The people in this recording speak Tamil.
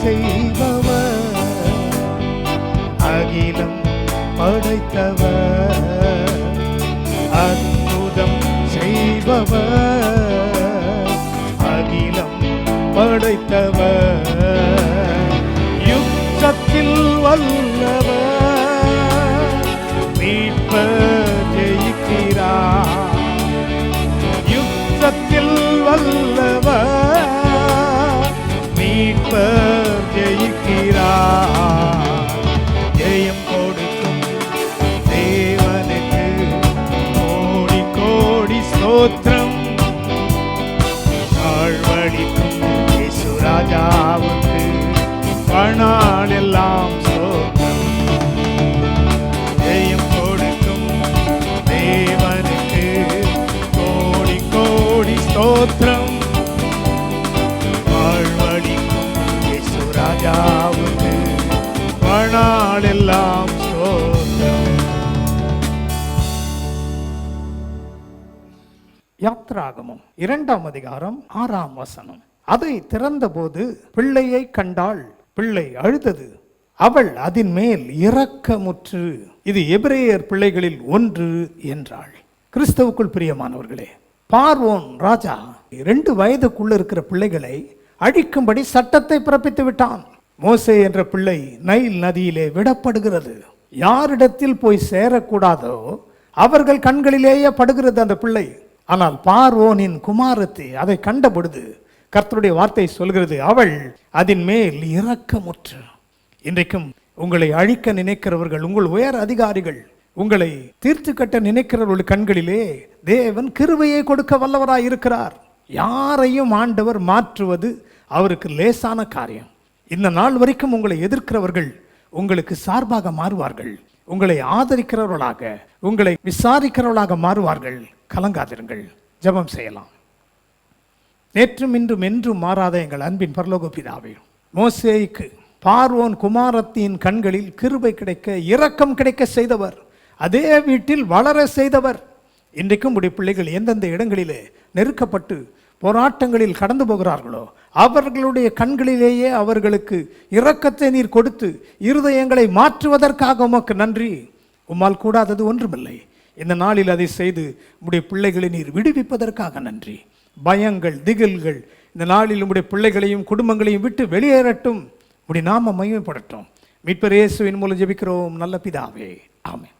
செய்பவர், அகிலம் படைத்தவர், அற்புதம் செய்பவர், அகிலம் படைத்தவர், யுத்தத்தில் வல்லவர், மீட்பர் ஜெயிக்கிறார், யுத்தத்தில் வல்லவர், மீட்பர் ஜெயிக்கிறார். ஜெயம் கொடுக்கும் தேவனுக்கு கோடி கோடி ஸ்தோத்திரம், வாழ்வழிக்கும் இயேசு ராஜாவுக்கு வாழ்நாளெல்லாம் ஸ்தோத்திரம். ஜெயம் கொடுக்கும் தேவனுக்கு கோடி கோடி ஸ்தோத்திரம், வாழ்வழிக்கும் இயேசு ராஜாவுக்கு வாழ்நாளெல்லாம் ஸ்தோத்திரம். யாத்ராகமம் 2ஆம் அதிகாரம் 6ஆம் வசனம். அதை திறந்தபோது பிள்ளையை கண்டாள், பிள்ளை அழுதது, அவள் அதன் மேல் இரக்கமுற்று, இது எபிரேயர் பிள்ளைகளில் ஒன்று என்றாள். கிறிஸ்தவுக்குள் பிரியமானவர்களே, பார்வோன் ராஜா 2 வயதுக்குள்ள இருக்கிற பிள்ளைகளை அழிக்கும்படி சட்டத்தை பிறப்பித்து விட்டான். மோசே என்ற பிள்ளை நைல் நதியிலே விடப்படுகிறது. யாரிடத்தில் போய் சேரக்கூடாதோ அவர்கள் கண்களிலேயே படுகிறது அந்த பிள்ளை. ஆனால் பார்வோனின் குமாரத்தி அதை கண்டபொழுது கர்த்தருடைய வார்த்தை சொல்கிறது, அவள் அதன் மேல் இரக்கமுற்று. இன்றைக்கும் உங்களை அழிக்க நினைக்கிறவர்கள், உங்கள் உயர் அதிகாரிகள், உங்களை தீர்த்து கட்ட நினைக்கிறவர்கள் கண்களிலே தேவன் கிருபையை கொடுக்க வல்லவராய் இருக்கிறார். யாரையும் ஆண்டவர் மாற்றுவது அவருக்கு லேசான காரியம். இந்த நாள் வரைக்கும் உங்களை எதிர்க்கிறவர்கள் உங்களுக்கு சார்பாக மாறுவார்கள், உங்களை ஆதரிக்கிறவர்களாக, உங்களை விசாரிக்கிறவர்களாக மாறுவார்கள். கலங்காதிருங்கள். ஜெபம் செய்யலாம். நேற்றும் இன்றும் என்றும் மாறாத எங்கள் அன்பின் பரலோக பிதாவே, மோசேக்கு பார்வோன் குமாரத்தின் கண்களில் கிருபை கிடைக்க, இரக்கம் கிடைக்க செய்தவர், அதே வீட்டில் வளர செய்தவர். இன்றைக்கும் உடைய பிள்ளைகள் எந்தெந்த இடங்களிலே நெருக்கப்பட்டு போராட்டங்களில் கடந்து போகிறார்களோ அவர்களுடைய கண்களிலேயே அவர்களுக்கு இரக்கத்தை நீர் கொடுத்து இருதயங்களை மாற்றுவதற்காக உமக்கு நன்றி. உம்மால் கூடாதது ஒன்றுமில்லை. இந்த நாளில் அதை செய்து உடைய பிள்ளைகளை நீர் விடுவிப்பதற்காக நன்றி. பயங்கள், திகில்கள் இந்த நாளில் உடைய பிள்ளைகளையும் குடும்பங்களையும் விட்டு வெளியேறட்டும். உடைய நாம மகிமைப்படட்டும். மீட்பர் இயேசுவின் மூலம் ஜெபிக்கிறோம் நல்ல பிதாவே, ஆமென்.